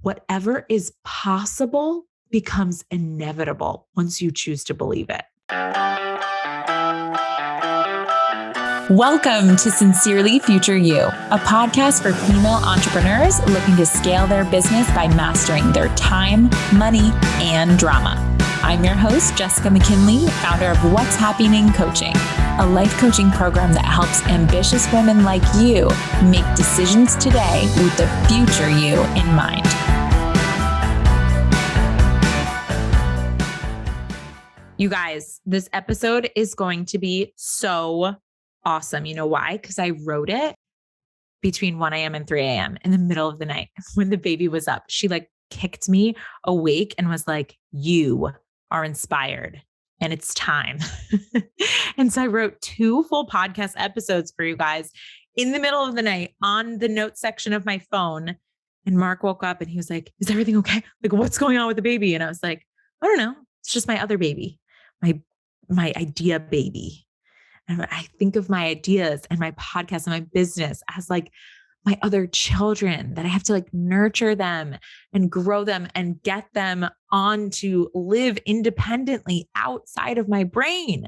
whatever is possible becomes inevitable once you choose to believe it. Welcome to Sincerely Future You, a podcast for female entrepreneurs looking to scale their business by mastering their time, money, and drama. I'm your host, Jessica McKinley, founder of What's Happening Coaching, a life coaching program that helps ambitious women like you make decisions today with the future you in mind. You guys, this episode is going to be so awesome. You know why? Because I wrote it between 1 a.m. and 3 a.m. in the middle of the night when the baby was up. She kicked me awake and was like, "You are inspired and it's time." And so I wrote 2 full podcast episodes for you guys in the middle of the night on the notes section of my phone. And Mark woke up and he was like, "Is everything okay? What's going on with the baby?" And I was like, "I don't know. It's just my other baby, my idea baby." And I think of my ideas and my podcast and my business as my other children that I have to nurture them and grow them and get them on to live independently outside of my brain.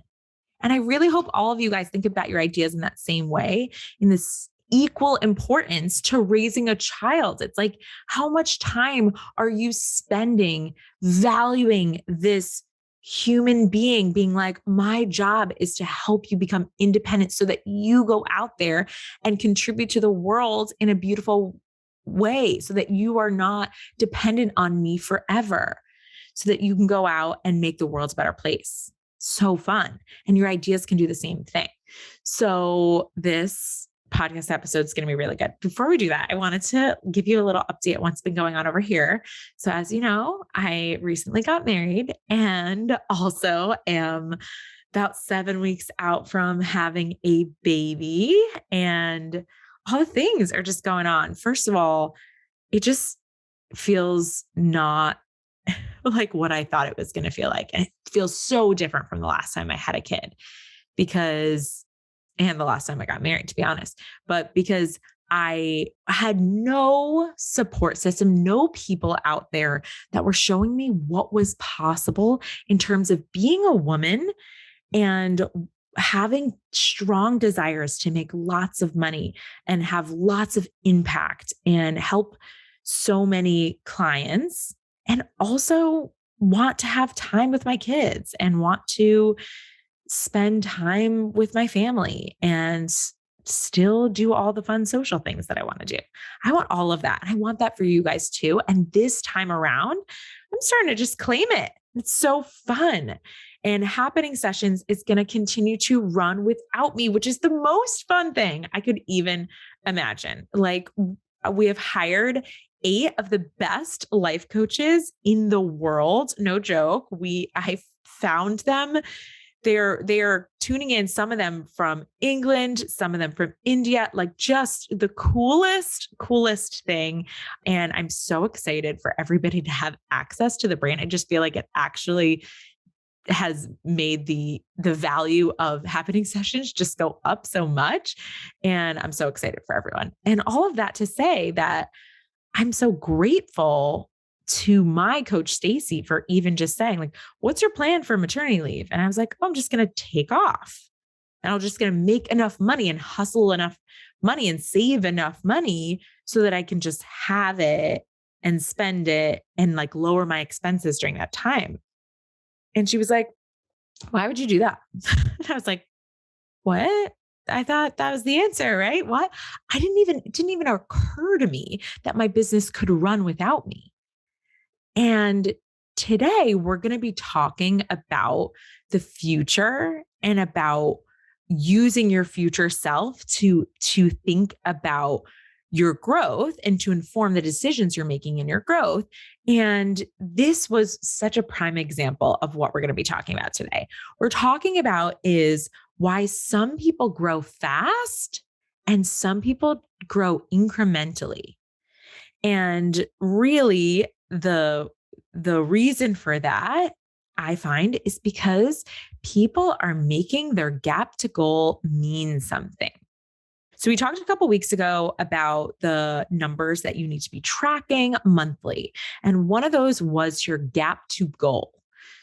And I really hope all of you guys think about your ideas in that same way, in this equal importance to raising a child. It's like, how much time are you spending valuing this human being, being like, my job is to help you become independent so that you go out there and contribute to the world in a beautiful way, so that you are not dependent on me forever, so that you can go out and make the world a better place. So fun. And your ideas can do the same thing. So this podcast episode is going to be really good. Before we do that, I wanted to give you a little update on what's been going on over here. So as you know, I recently got married and also am about 7 weeks out from having a baby, and all the things are just going on. First of all, it just feels not like what I thought it was going to feel like. And it feels so different from the last time I had a kid and the last time I got married, to be honest, but because I had no support system, no people out there that were showing me what was possible in terms of being a woman and having strong desires to make lots of money and have lots of impact and help so many clients, and also want to have time with my kids and want to spend time with my family and still do all the fun social things that I want to do. I want all of that. I want that for you guys too. And this time around, I'm starting to just claim it. It's so fun. And happening sessions is going to continue to run without me, which is the most fun thing I could even imagine. We have hired 8 of the best life coaches in the world. No joke. I found them. They're tuning in, some of them from England, some of them from India, just the coolest thing. And I'm so excited for everybody to have access to the brand. I just feel like it actually has made the value of happening sessions just go up so much. And I'm so excited for everyone. And all of that to say that I'm so grateful to my coach, Stacy, for even just saying, "What's your plan for maternity leave?" And I was like, "Oh, I'm just going to take off, and I'm just going to make enough money and hustle enough money and save enough money so that I can just have it and spend it and lower my expenses during that time." And she was like, "Why would you do that?" And I was like, "What? I thought that was the answer, right? What?" It didn't even occur to me that my business could run without me. And today we're going to be talking about the future and about using your future self to think about your growth and to inform the decisions you're making in your growth. And this was such a prime example of what we're going to be talking about today. We're talking about is why some people grow fast and some people grow incrementally. And really the reason for that, I find, is because people are making their gap to goal mean something. So we talked a couple weeks ago about the numbers that you need to be tracking monthly. And one of those was your gap to goal.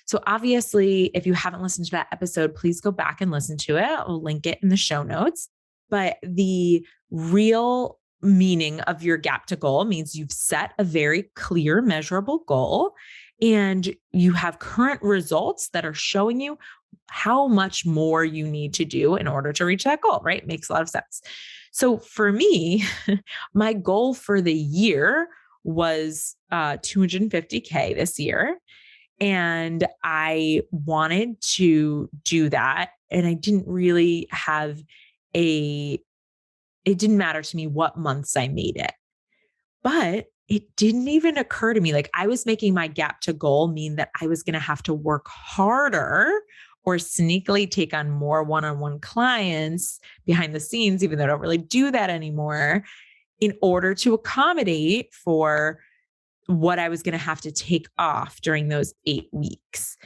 So obviously, if you haven't listened to that episode, please go back and listen to it. I'll link it in the show notes. But the real meaning of your gap to goal means you've set a very clear, measurable goal, and you have current results that are showing you how much more you need to do in order to reach that goal, right? Makes a lot of sense. So for me, my goal for the year was 250K this year. And I wanted to do that. And I didn't really have it didn't matter to me what months I made it. But it didn't even occur to me. Like I was making my gap to goal mean that I was going to have to work harder or sneakily take on more one-on-one clients behind the scenes, even though I don't really do that anymore, in order to accommodate for what I was going to have to take off during those 8 weeks.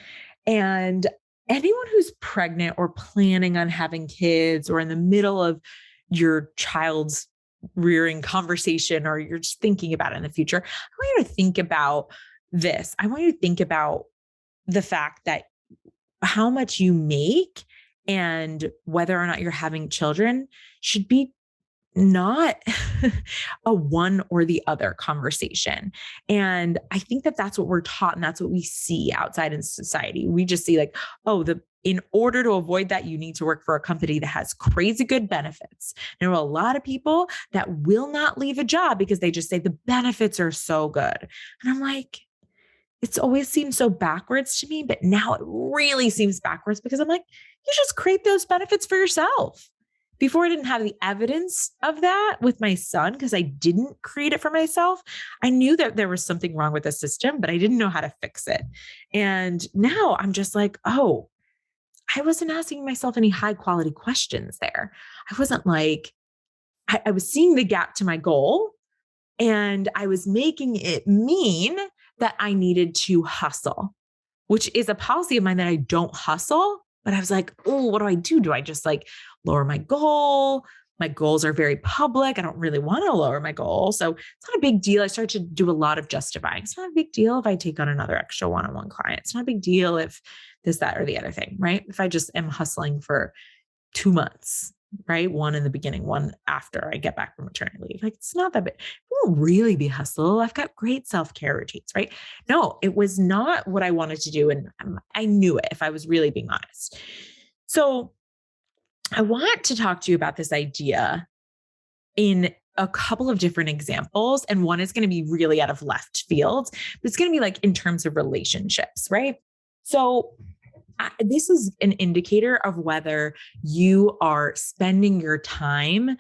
And anyone who's pregnant or planning on having kids or in the middle of your child's rearing conversation, or you're just thinking about it in the future, I want you to think about this. I want you to think about the fact that how much you make and whether or not you're having children should be not a one or the other conversation. And I think that that's what we're taught. And that's what we see outside in society. We just see like, oh, in order to avoid that, you need to work for a company that has crazy good benefits. There are a lot of people that will not leave a job because they just say the benefits are so good. And I'm like, it's always seemed so backwards to me, but now it really seems backwards because I'm like, you just create those benefits for yourself. Before I didn't have the evidence of that with my son because I didn't create it for myself. I knew that there was something wrong with the system, but I didn't know how to fix it. And now I'm just like, oh, I wasn't asking myself any high quality questions there. I wasn't like, I was seeing the gap to my goal and I was making it mean that I needed to hustle, which is a policy of mine that I don't hustle. But I was like, oh, what do I do? Do I just like lower my goal? My goals are very public. I don't really want to lower my goal. So it's not a big deal. I started to do a lot of justifying. It's not a big deal if I take on another extra one-on-one client. It's not a big deal if this, that, or the other thing, right? If I just am hustling for 2 months, right? One in the beginning, one after I get back from maternity leave. Like it's not that big. It won't really be hustle. I've got great self-care routines, right? No, it was not what I wanted to do. And I knew it if I was really being honest. So I want to talk to you about this idea in a couple of different examples. And one is going to be really out of left field, but it's going to be like in terms of relationships, right? So this is an indicator of whether you are spending your time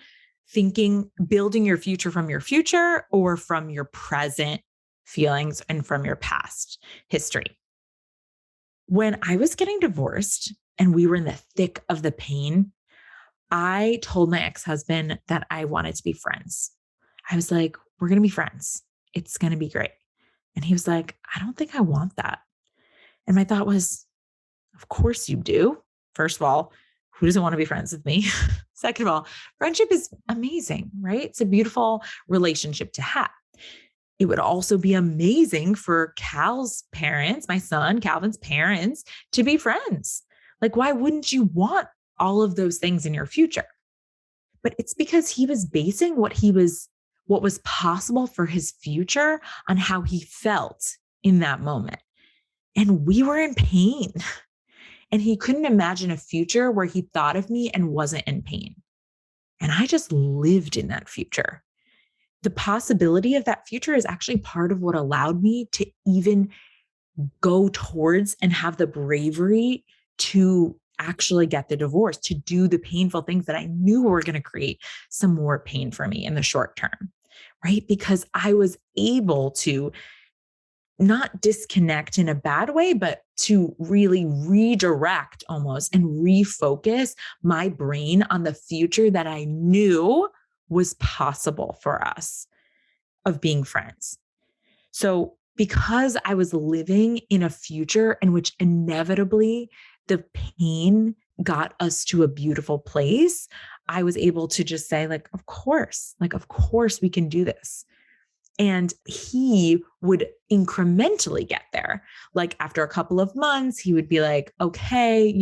thinking, building your future from your future or from your present feelings and from your past history. When I was getting divorced and we were in the thick of the pain, I told my ex-husband that I wanted to be friends. I was like, we're going to be friends. It's going to be great. And he was like, I don't think I want that. And my thought was, of course you do. First of all, who doesn't want to be friends with me? Second of all, friendship is amazing, right? It's a beautiful relationship to have. It would also be amazing for Cal's parents, my son, Calvin's parents, to be friends. Like, why wouldn't you want all of those things in your future? But it's because he was basing what was possible for his future on how he felt in that moment. And we were in pain. And he couldn't imagine a future where he thought of me and wasn't in pain. And I just lived in that future. The possibility of that future is actually part of what allowed me to even go towards and have the bravery to actually get the divorce, to do the painful things that I knew were going to create some more pain for me in the short term, right? Because I was able to not disconnect in a bad way, but to really redirect almost and refocus my brain on the future that I knew was possible for us of being friends. So because I was living in a future in which inevitably the pain got us to a beautiful place, I was able to just say of course, of course we can do this. And he would incrementally get there. Like after a couple of months, he would be like, okay,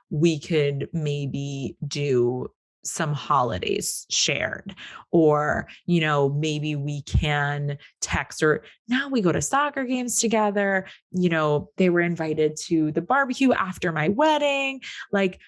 we could maybe do some holidays shared, or, maybe we can text, or now we go to soccer games together. They were invited to the barbecue after my wedding. Like,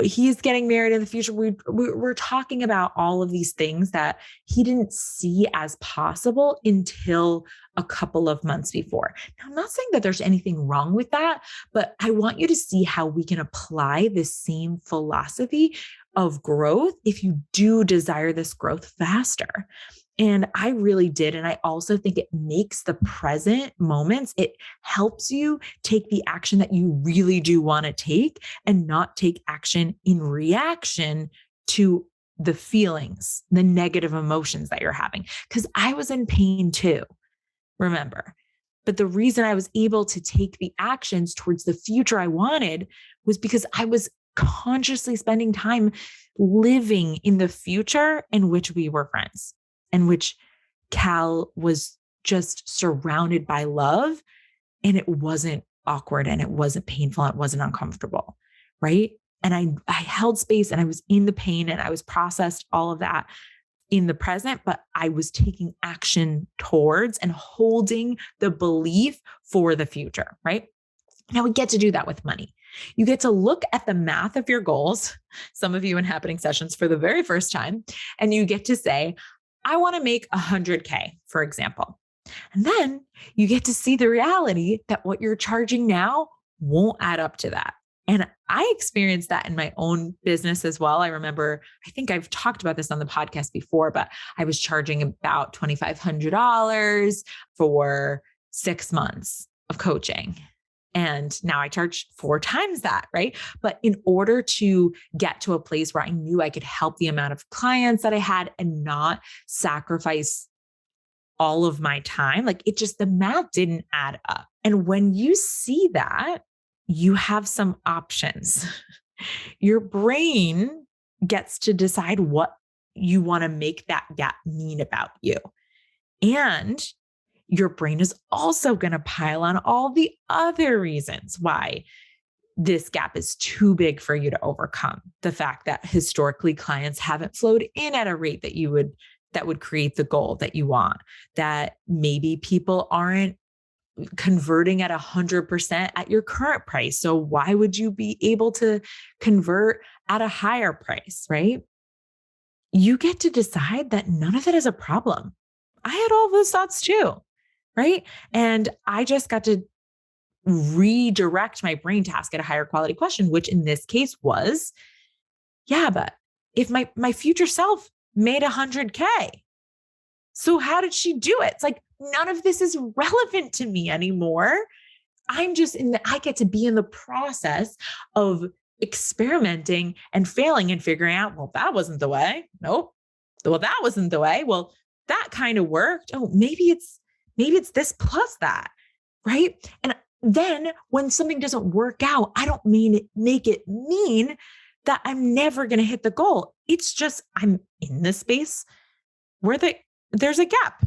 he's getting married in the future. We're talking about all of these things that he didn't see as possible until a couple of months before. Now, I'm not saying that there's anything wrong with that, but I want you to see how we can apply this same philosophy of growth if you do desire this growth faster. And I really did. And I also think it makes the present moments, it helps you take the action that you really do want to take and not take action in reaction to the feelings, the negative emotions that you're having. Because I was in pain too, remember. But the reason I was able to take the actions towards the future I wanted was because I was consciously spending time living in the future in which we were friends, in which Cal was just surrounded by love, and it wasn't awkward and it wasn't painful. And it wasn't uncomfortable. Right. And I held space and I was in the pain and I was processed all of that in the present, but I was taking action towards and holding the belief for the future. Right. Now we get to do that with money. You get to look at the math of your goals, some of you in happening sessions for the very first time, and you get to say, I want to make 100K, for example. And then you get to see the reality that what you're charging now won't add up to that. And I experienced that in my own business as well. I remember, I think I've talked about this on the podcast before, but I was charging about $2,500 for 6 months of coaching. And now I charge 4 times that, right? But in order to get to a place where I knew I could help the amount of clients that I had and not sacrifice all of my time, the math didn't add up. And when you see that, you have some options. Your brain gets to decide what you want to make that gap mean about you. And your brain is also going to pile on all the other reasons why this gap is too big for you to overcome. The fact that historically clients haven't flowed in at a rate that would create the goal that you want, that maybe people aren't converting at 100% at your current price. So why would you be able to convert at a higher price, right? You get to decide that none of it is a problem. I had all those thoughts too. Right. And I just got to redirect my brain to ask it a higher quality question, which in this case was, yeah, but if my future self made 100K, so how did she do it? It's like, none of this is relevant to me anymore. I'm just I get to be in the process of experimenting and failing and figuring out, well, that wasn't the way. Nope. Well, that wasn't the way. Well, that kind of worked. Oh, maybe it's this plus that, right? And then when something doesn't work out, I don't make it mean that I'm never going to hit the goal. It's just, I'm in this space where there's a gap,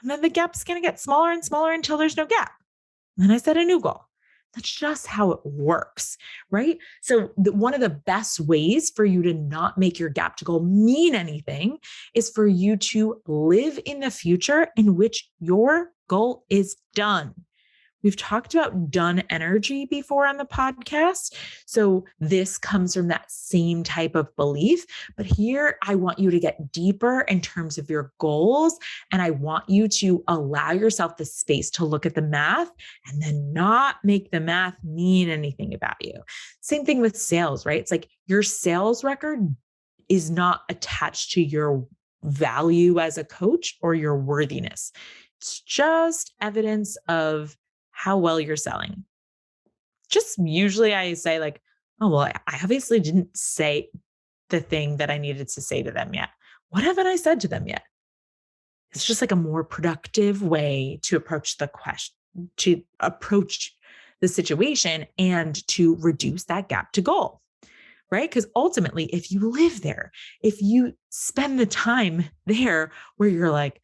and then the gap's going to get smaller and smaller until there's no gap. And then I set a new goal. That's just how it works, right? So one of the best ways for you to not make your gap to goal mean anything is for you to live in the future in which your goal is done. We've talked about done energy before on the podcast. So this comes from that same type of belief. But here I want you to get deeper in terms of your goals. And I want you to allow yourself the space to look at the math and then not make the math mean anything about you. Same thing with sales, right? It's like your sales record is not attached to your value as a coach or your worthiness. It's just evidence of how well you're selling. Just usually I say oh, well, I obviously didn't say the thing that I needed to say to them yet. What haven't I said to them yet? It's just a more productive way to approach the question, to approach the situation and to reduce that gap to goal, right? Because ultimately, if you live there, if you spend the time there where you're like,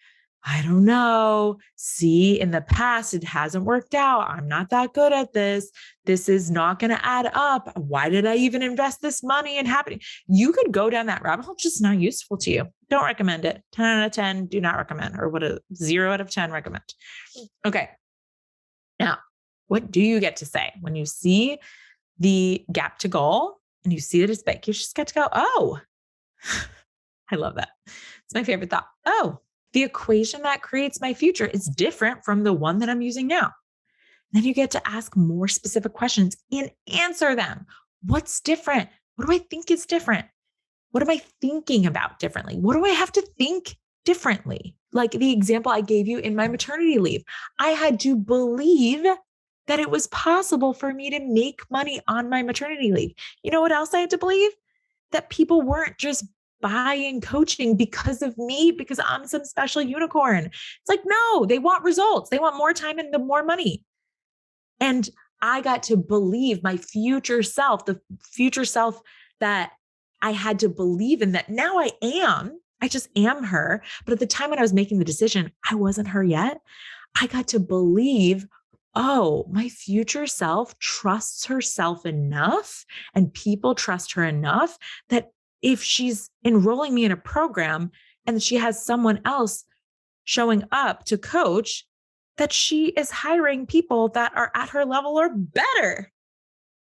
I don't know, see, in the past, it hasn't worked out. I'm not that good at this. This is not going to add up. Why did I even invest this money in happening? You could go down that rabbit hole, just not useful to you. Don't recommend it. 10 out of 10, do not recommend, or what a 0 out of 10 recommend. Okay. Now, what do you get to say when you see the gap to goal and you see that it's big? You just get to go, oh, I love that. It's my favorite thought. Oh, the equation that creates my future is different from the one that I'm using now. Then you get to ask more specific questions and answer them. What's different? What do I think is different? What am I thinking about differently? What do I have to think differently? Like the example I gave you in my maternity leave, I had to believe that it was possible for me to make money on my maternity leave. You know what else I had to believe? That people weren't just buying coaching because of me, because I'm some special unicorn. It's like, no, they want results. They want more time and the more money. And I got to believe my future self, the future self that I had to believe in, that now I just am her. But at the time when I was making the decision, I wasn't her yet. I got to believe, oh, my future self trusts herself enough and people trust her enough that if she's enrolling me in a program and she has someone else showing up to coach, that she is hiring people that are at her level or better.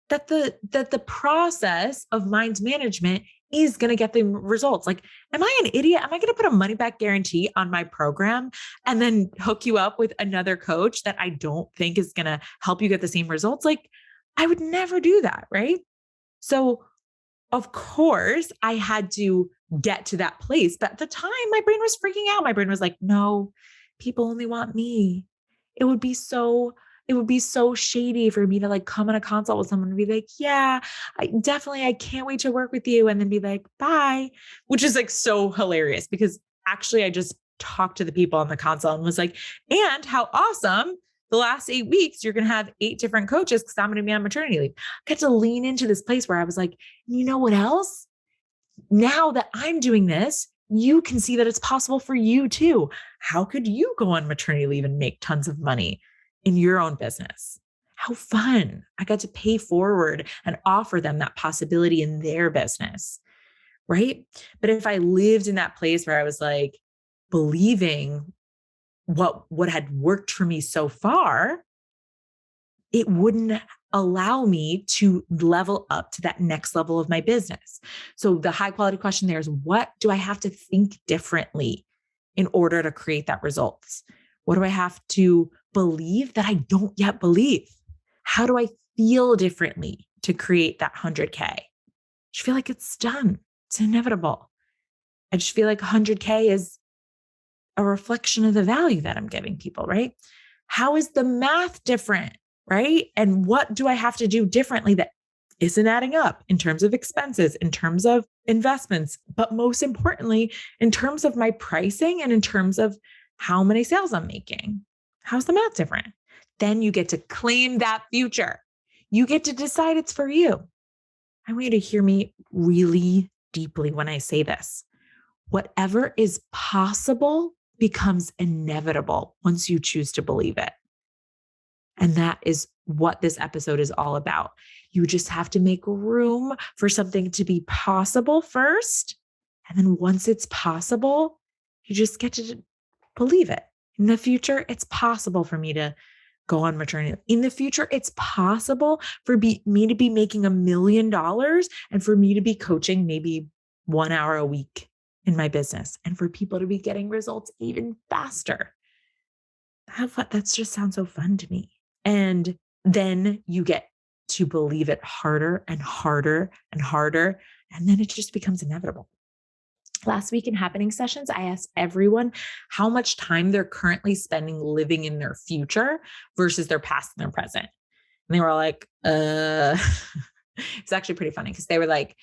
That the process of mind management is going to get the results. Like, am I an idiot? Am I going to put a money back guarantee on my program and then hook you up with another coach that I don't think is going to help you get the same results? Like, I would never do that, right? So of course, I had to get to that place. But at the time, my brain was freaking out. My brain was like, no, people only want me. It would be so shady for me to like come on a consult with someone and be like, yeah, I can't wait to work with you. And then be like, bye, which is like so hilarious because actually I just talked to the people on the consult and was like, and how awesome. The last 8 weeks, you're going to have 8 different coaches because I'm going to be on maternity leave. I got to lean into this place where I was like, you know what else? Now that I'm doing this, you can see that it's possible for you too. How could you go on maternity leave and make tons of money in your own business? How fun. I got to pay forward and offer them that possibility in their business, right? But if I lived in that place where I was like believing what had worked for me so far, it wouldn't allow me to level up to that next level of my business. So the high quality question there is, what do I have to think differently in order to create that results? What do I have to believe that I don't yet believe? How do I feel differently to create that 100K? I just feel like it's done. It's inevitable. I just feel like 100K is a reflection of the value that I'm giving people, right? How is the math different, right? And what do I have to do differently that isn't adding up in terms of expenses, in terms of investments, but most importantly, in terms of my pricing and in terms of how many sales I'm making? How's the math different? Then you get to claim that future. You get to decide it's for you. I want you to hear me really deeply when I say this. Whatever is possible becomes inevitable once you choose to believe it. And that is what this episode is all about. You just have to make room for something to be possible first. And then once it's possible, you just get to believe it. In the future, it's possible for me to go on maternity. In the future, it's possible for me to be making $1 million and for me to be coaching maybe 1 hour a week in my business and for people to be getting results even faster. That just sounds so fun to me. And then you get to believe it harder and harder and harder. And then it just becomes inevitable. Last week in happening sessions, I asked everyone how much time they're currently spending living in their future versus their past and their present. And they were all like, it's actually pretty funny because they were like,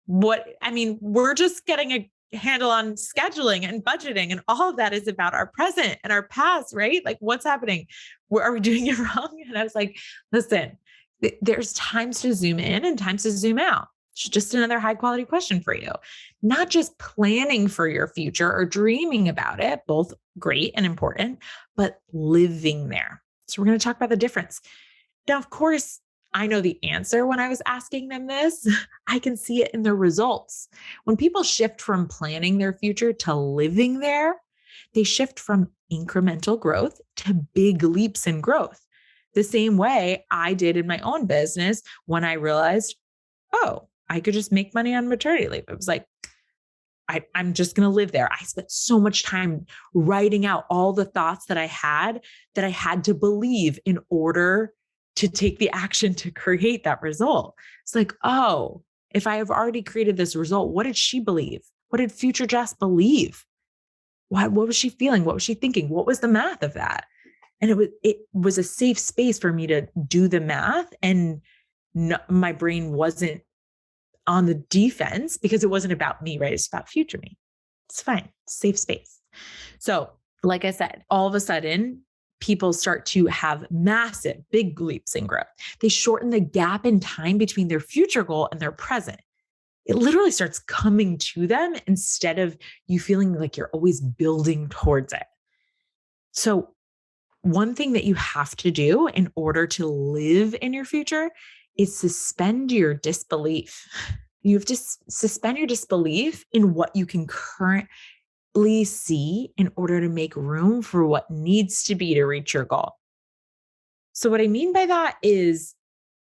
we're just getting a handle on scheduling and budgeting, and all of that is about our present and our past, right? Like, what's happening? Are we doing it wrong? And I was like, listen, there's times to zoom in and times to zoom out. It's just another high quality question for you. Not just planning for your future or dreaming about it, both great and important, but living there. So we're going to talk about the difference. Now, of course, I know the answer when I was asking them this. I can see it in their results. When people shift from planning their future to living there, they shift from incremental growth to big leaps in growth. The same way I did in my own business when I realized, oh, I could just make money on maternity leave. It was like, I'm just going to live there. I spent so much time writing out all the thoughts that I had to believe in order to take the action to create that result. It's like, oh, if I have already created this result, what did she believe? What did future Jess believe? What was she feeling? What was she thinking? What was the math of that? And it was a safe space for me to do the math, and my brain wasn't on the defense because it wasn't about me, right? It's about future me. It's fine. Safe space. So, like I said, all of a sudden, people start to have massive, big leaps in growth. They shorten the gap in time between their future goal and their present. It literally starts coming to them instead of you feeling like you're always building towards it. So, one thing that you have to do in order to live in your future is suspend your disbelief. You have to suspend your disbelief in what you can currently see in order to make room for what needs to be to reach your goal. So what I mean by that is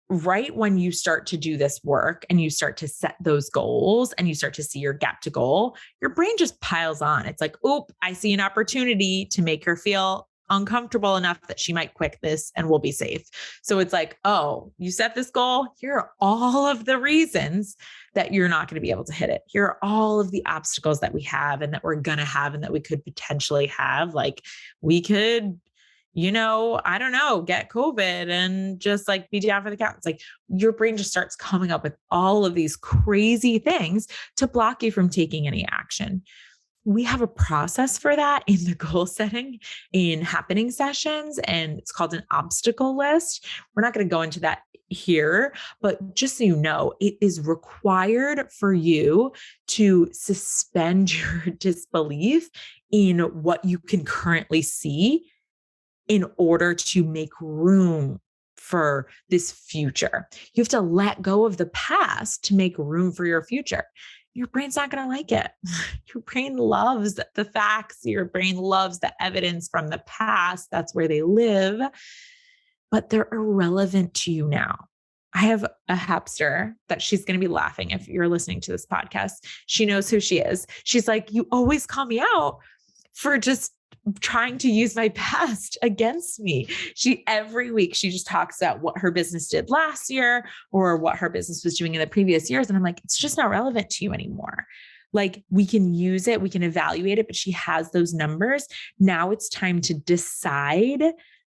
right when you start to do this work and you start to set those goals and you start to see your gap to goal, your brain just piles on. It's like, oop, I see an opportunity to make her feel uncomfortable enough that she might quit this and we'll be safe. So it's like, oh, you set this goal. Here are all of the reasons that you're not going to be able to hit it. Here are all of the obstacles that we have and that we're going to have and that we could potentially have. Like we could, I don't know, get COVID and just like be down for the count. It's like your brain just starts coming up with all of these crazy things to block you from taking any action. We have a process for that in the goal setting in happening sessions, and it's called an obstacle list. We're not going to go into that here, but just so you know, it is required for you to suspend your disbelief in what you can currently see in order to make room for this future. You have to let go of the past to make room for your future. Your brain's not going to like it. Your brain loves the facts. Your brain loves the evidence from the past. That's where they live, but they're irrelevant to you now. I have a hamster that she's going to be laughing if you're listening to this podcast. She knows who she is. She's like, you always call me out for just trying to use my past against me. Every week she just talks about what her business did last year or what her business was doing in the previous years. And I'm like, it's just not relevant to you anymore. Like we can use it, we can evaluate it, but she has those numbers. Now it's time to decide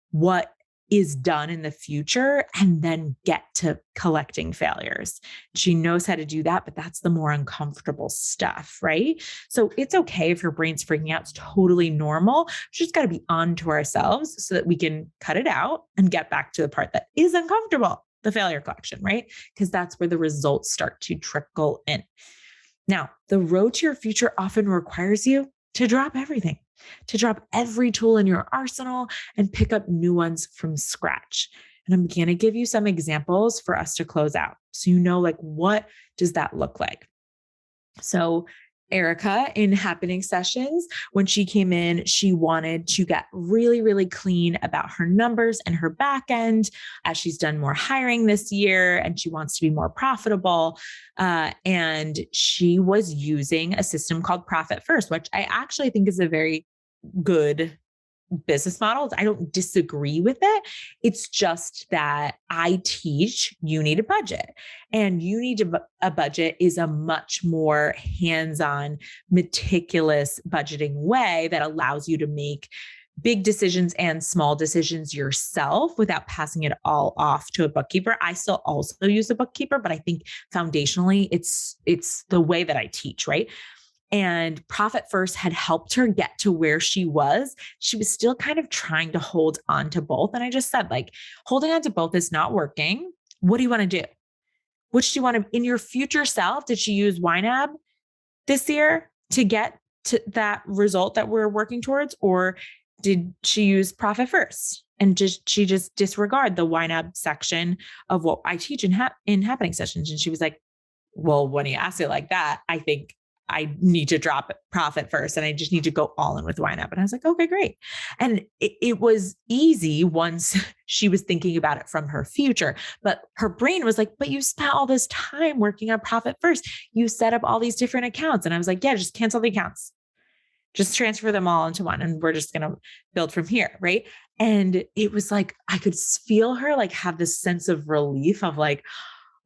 what is done in the future and then get to collecting failures. She knows how to do that, but that's the more uncomfortable stuff, right? So it's okay if your brain's freaking out. It's totally normal. We just got to be on to ourselves so that we can cut it out and get back to the part that is uncomfortable, the failure collection, right? Because that's where the results start to trickle in. Now, the road to your future often requires you to drop everything, to drop every tool in your arsenal and pick up new ones from scratch. And I'm going to give you some examples for us to close out. So, like, what does that look like? So Erica in happening sessions, when she came in, she wanted to get really, really clean about her numbers and her back end as she's done more hiring this year and she wants to be more profitable. And she was using a system called Profit First, which I actually think is a very good business models. I don't disagree with it. It's just that I teach you need a budget, and you need a budget is a much more hands-on, meticulous budgeting way that allows you to make big decisions and small decisions yourself without passing it all off to a bookkeeper. I still also use a bookkeeper, but I think foundationally it's the way that I teach, right? And Profit First had helped her get to where she was. She was still kind of trying to hold on to both. And I just said, like, holding on to both is not working. What do you want to do? Which do you want to, in your future self, did she use YNAB this year to get to that result that we're working towards? Or did she use profit first? And she just disregard the YNAB section of what I teach in happening sessions? And she was like, well, when you ask it like that, I think I need to drop profit first and I just need to go all in with YNAB. And I was like, okay, great. And it was easy once she was thinking about it from her future, but her brain was like, but you spent all this time working on profit first. You set up all these different accounts. And I was like, yeah, just cancel the accounts. Just transfer them all into one and we're just going to build from here. Right. And it was like, I could feel her like have this sense of relief of like,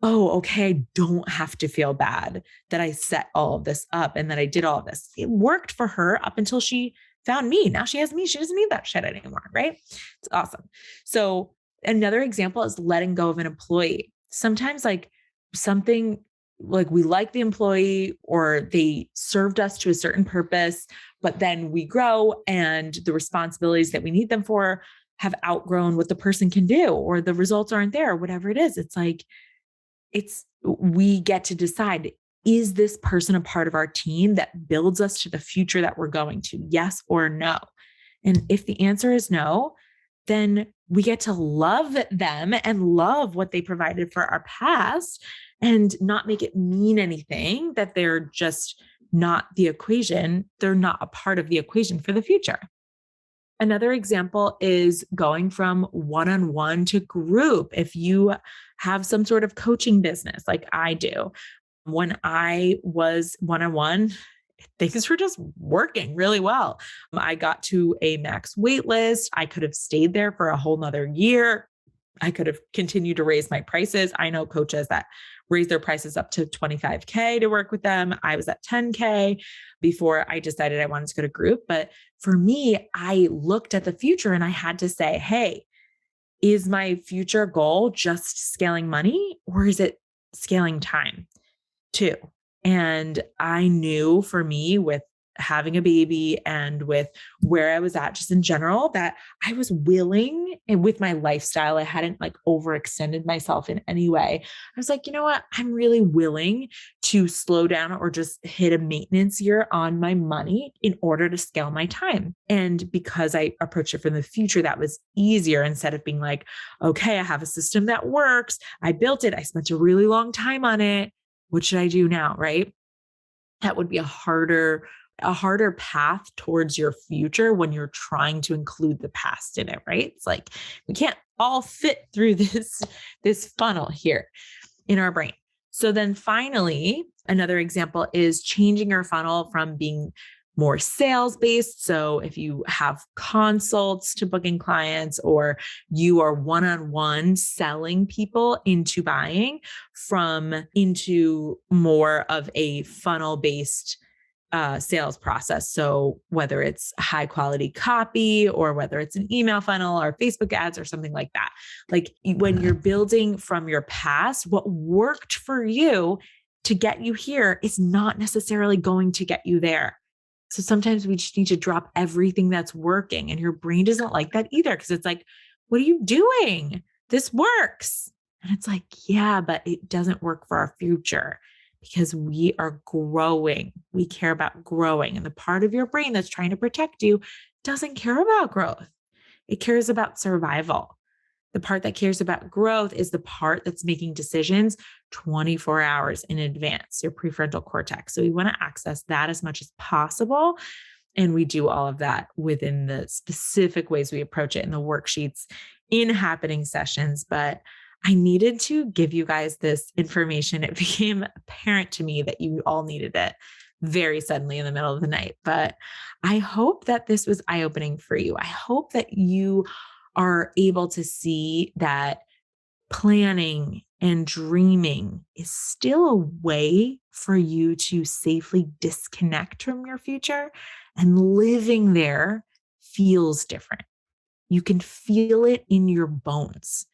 oh, okay, I don't have to feel bad that I set all of this up and that I did all of this. It worked for her up until she found me. Now she has me. She doesn't need that shit anymore. Right. It's awesome. So another example is letting go of an employee. Sometimes like something like we like the employee or they served us to a certain purpose, but then we grow and the responsibilities that we need them for have outgrown what the person can do, or the results aren't there, or whatever it is. It's like, we get to decide, is this person a part of our team that builds us to the future that we're going to? Yes or no? And if the answer is no, then we get to love them and love what they provided for our past and not make it mean anything that they're just not the equation. They're not a part of the equation for the future. Another example is going from one-on-one to group. If you have some sort of coaching business like I do, when I was one-on-one, things were just working really well. I got to a max wait list. I could have stayed there for a whole nother year. I could have continued to raise my prices. I know coaches that raise their prices up to $25K to work with them. I was at $10K before I decided I wanted to go to group. But for me, I looked at the future and I had to say, hey, is my future goal just scaling money or is it scaling time too? And I knew for me, with having a baby and with where I was at just in general, that I was willing, and with my lifestyle, I hadn't like overextended myself in any way. I was like, you know what? I'm really willing to slow down or just hit a maintenance year on my money in order to scale my time. And because I approached it from the future, that was easier instead of being like, okay, I have a system that works. I built it. I spent a really long time on it. What should I do now? Right? That would be a harder path towards your future when you're trying to include the past in it, right? It's like, we can't all fit through this funnel here in our brain. So then finally, another example is changing your funnel from being more sales-based. So if you have consults to booking clients, or you are one-on-one selling people into buying, into more of a funnel-based sales process. So whether it's high quality copy or whether it's an email funnel or Facebook ads or something like that, like when you're building from your past, what worked for you to get you here is not necessarily going to get you there. So sometimes we just need to drop everything that's working, and your brain doesn't like that either. Cause it's like, what are you doing? This works. And it's like, yeah, but it doesn't work for our future. Because we are growing. We care about growing. And the part of your brain that's trying to protect you doesn't care about growth. It cares about survival. The part that cares about growth is the part that's making decisions 24 hours in advance, your prefrontal cortex. So we want to access that as much as possible. And we do all of that within the specific ways we approach it in the worksheets in happening sessions. But I needed to give you guys this information. It became apparent to me that you all needed it very suddenly in the middle of the night. But I hope that this was eye-opening for you. I hope that you are able to see that planning and dreaming is still a way for you to safely disconnect from your future, and living there feels different. You can feel it in your bones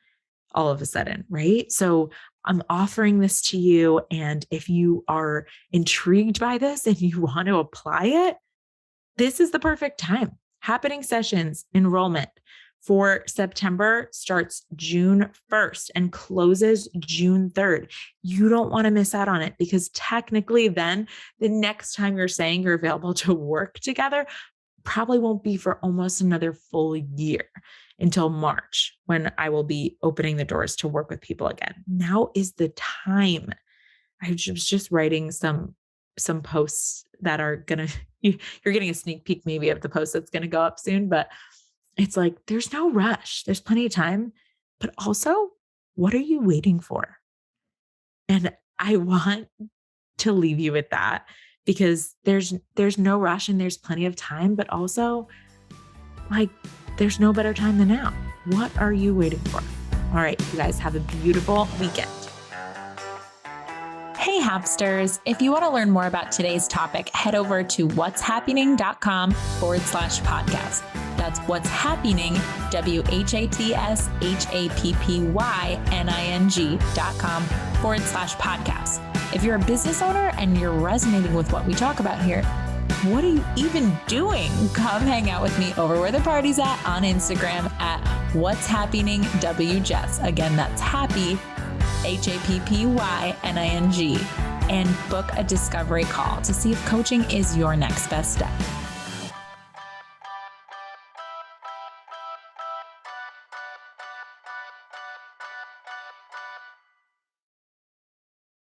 all of a sudden, right? So I'm offering this to you. And if you are intrigued by this and you want to apply it, this is the perfect time. Happening sessions enrollment for September starts June 1st and closes June 3rd. You don't want to miss out on it, because technically then the next time you're saying you're available to work together probably won't be for almost another full year, until March, when I will be opening the doors to work with people again. Now is the time. I was just writing some posts that are going to, you're getting a sneak peek maybe of the post that's going to go up soon, but it's like, there's no rush. There's plenty of time, but also, what are you waiting for? And I want to leave you with that, because there's no rush and there's plenty of time, but also, like, there's no better time than now. What are you waiting for? All right, you guys have a beautiful weekend. Hey Hapsters, if you want to learn more about today's topic, head over to whatshappening.com/podcast. That's what's happening, whatshappening.com/podcast. If you're a business owner and you're resonating with what we talk about here, what are you even doing? Come hang out with me over where the party's at on Instagram at What's Happening WJess. Again, that's happy, HAPPYNING, and book a discovery call to see if coaching is your next best step.